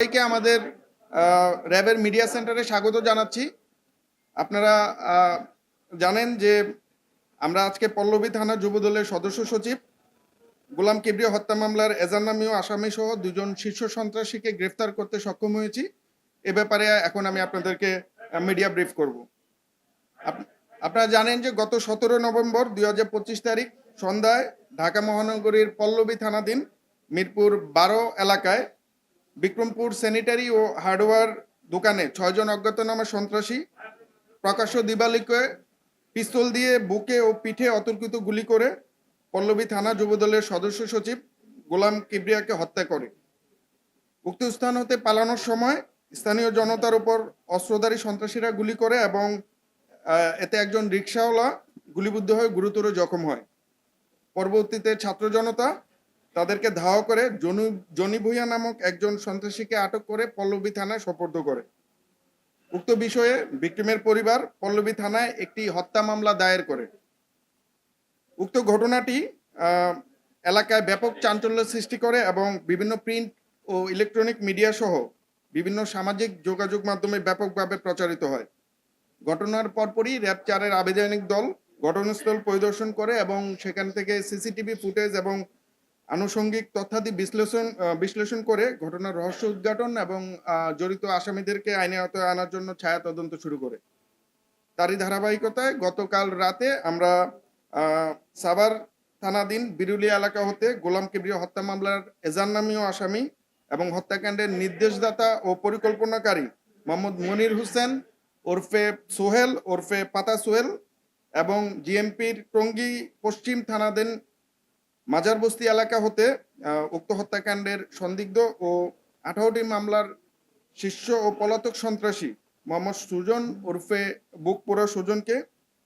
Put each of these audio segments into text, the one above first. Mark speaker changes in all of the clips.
Speaker 1: সবাইকে আমাদের র্যাবের মিডিয়া সেন্টারে স্বাগত জানাচ্ছি। আপনারা জানেন যে আমরা আজকে পল্লবী থানা যুবদলের সদস্য সচিব গোলাম কিবরিয়া হত্যা মামলার এজাহারনামীয় আসামি সহ দুজন শীর্ষ সন্ত্রাসীকে গ্রেফতার করতে সক্ষম হয়েছি। এ ব্যাপারে এখন আমি আপনাদেরকে মিডিয়া ব্রিফ করব। আপনারা জানেন যে গত 17 নভেম্বর 2025 তারিখ সন্ধ্যায় ঢাকা মহানগরীর পল্লবী থানাধীন মিরপুর 12 এলাকায় বিক্রমপুর স্যানিটারি ও হার্ডওয়্যার দোকানে 6 জন অজ্ঞাতনামা সন্ত্রাসী প্রকাশ্য দিবালোকে পিস্তল দিয়ে বুকে ও পিঠে অতর্কিত গুলি করে পল্লবী থানা যুবদলের সদস্য সচিব গোলাম কিবরিয়াকে হত্যা করে। উক্ত স্থান হতে পালানোর সময় স্থানীয় জনতার উপর অস্ত্রধারী সন্ত্রাসীরা গুলি করে এবং এতে একজন রিকশাওয়ালা গুলিবিদ্ধ হয়ে গুরুতর জখম হয়। পরবর্তীতে ছাত্র জনতা তাদেরকে ধাওয়া করে জনি ভুইয়া নামক একজন সন্ত্রাসীকে আটক করে পল্লবী থানায় সোপর্দ করে। উক্ত বিষয়ে ভিকটিমের পরিবার পল্লবী থানায় একটি হত্যা মামলা দায়ের করে। উক্ত ঘটনাটি এলাকায় ব্যাপক চাঞ্চল্য সৃষ্টি করে এবং বিভিন্ন প্রিন্ট ও ইলেকট্রনিক মিডিয়া সহ বিভিন্ন সামাজিক যোগাযোগ মাধ্যমে ব্যাপকভাবে প্রচারিত হয়। ঘটনার পরপরই র্যাব 4-এর আবেদনিক দল ঘটনাস্থল পরিদর্শন করে এবং সেখান থেকে সিসিটিভি ফুটেজ এবং আনুষঙ্গিক তথ্যাদি বিশ্লেষণ করে ঘটনার রহস্য উদ্ঘাটন এবং জড়িত আসামিদেরকে আইনে আওতায় আনার জন্য ছায়া তদন্ত শুরু করে। তারই ধারাবাহিকতায় গতকাল রাতে আমরা সাভার থানাধীন বিরুলিয়া এলাকা হতে গোলাম কিবরিয়া হত্যা মামলার এজাহারনামীয় আসামি এবং হত্যাকাণ্ডের নির্দেশদাতা ও পরিকল্পনাকারী মোহাম্মদ মনির হোসেন ওরফে সোহেল ওরফে পাতা সোহেল এবং জিএমপির টঙ্গী পশ্চিম থানাধীন মাজারবস্তি এলাকা হতে উক্ত হত্যাকাণ্ডের সন্দিগ্ধ ও 18টি মামলার শীর্ষ ও পলাতক সন্ত্রাসী মোহাম্মদ সুজন ওরফে বুকপোড়া সুজনকে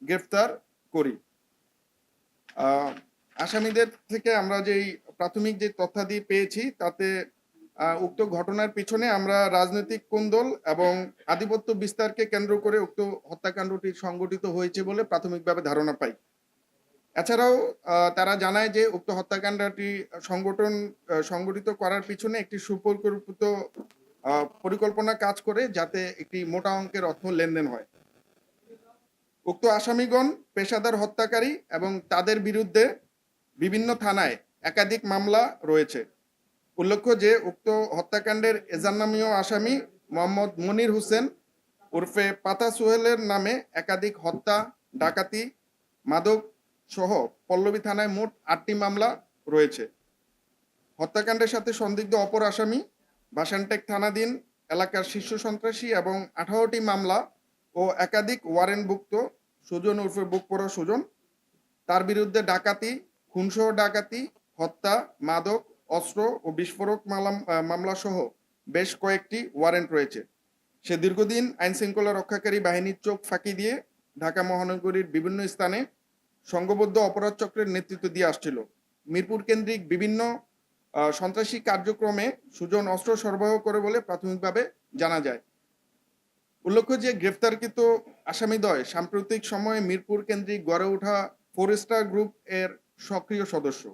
Speaker 1: গ্রেফতার করি। আসামিদের থেকে আমরা যেই প্রাথমিক যে তথ্যাদি পেয়েছি তাতে উক্ত ঘটনার পিছনে আমরা রাজনৈতিক কোন্দল এবং আধিপত্য বিস্তারকে কেন্দ্র করে উক্ত হত্যাকাণ্ডটি সংগঠিত হয়েছে বলে প্রাথমিকভাবে ধারণা পাই। এছাড়াও তারা জানায় যে উক্ত হত্যাকাণ্ডটি সংগঠিত করার পিছনে একটি সুপরিকল্পিত পরিকল্পনা কাজ করে যাতে একটি মোটা অঙ্কের অর্থ লেনদেন হয়। উক্ত আসামিগণ পেশাদার হত্যাকারী এবং তাদের বিরুদ্ধে বিভিন্ন থানায় একাধিক মামলা রয়েছে। উল্লেখ্য যে উক্ত হত্যাকাণ্ডের এজাহারনামীয় আসামি মোহাম্মদ মনির হোসেন ওরফে পাতা সোহেলের নামে একাধিক হত্যা, ডাকাতি, মাদক সহ পল্লবী থানায় মোট 8টি মামলা রয়েছে। হত্যাকাণ্ডের সাথে সন্দিগ্ধ অপর আসামি বাসানটেক থানাধীন এলাকার শীর্ষ সন্ত্রাসী এবং 18টি মামলা ও একাধিক ওয়ারেন্টভুক্ত সুজন ওরফে বুকপোড়া সুজন, তার বিরুদ্ধে ডাকাতি, খুনসহ ডাকাতি, হত্যা, মাদক, অস্ত্র ও বিস্ফোরক মামলা সহ বেশ কয়েকটি ওয়ারেন্ট রয়েছে। সে দীর্ঘদিন আইন শৃঙ্খলা রক্ষাকারী বাহিনীর চোখ ফাঁকি দিয়ে ঢাকা মহানগরীর বিভিন্ন স্থানে সংঘবদ্ধ অপরাধ চক্রের নেতৃত্ব দিয়ে আসছিল। মিরপুর কেন্দ্রিক বিভিন্ন সন্ত্রাসী কার্যক্রমে সুজন অস্ত্র সরবরাহ করে বলে প্রাথমিকভাবে জানা যায়। উল্লেখ্য যে গ্রেফতারকৃত আসামিদ্বয় সাম্প্রতিক সময়ে মিরপুর কেন্দ্রিক গড়ে ওঠা 4 স্টার গ্রুপ এর সক্রিয় সদস্য।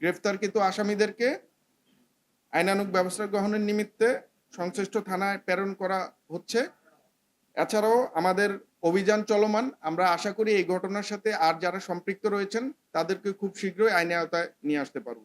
Speaker 1: গ্রেফতারকৃত আসামিদেরকে আইনানুগ ব্যবস্থা গ্রহণের নিমিত্তে সংশ্লিষ্ট থানায় প্রেরণ করা হচ্ছে। এছাড়াও আমাদের অভিযান চলমান। আমরা আশা করি এই ঘটনার সাথে আর যারা সম্পৃক্ত রয়েছেন তাদেরকে খুব শীঘ্রই আইনের আওতায় নিয়ে আসতে পারব।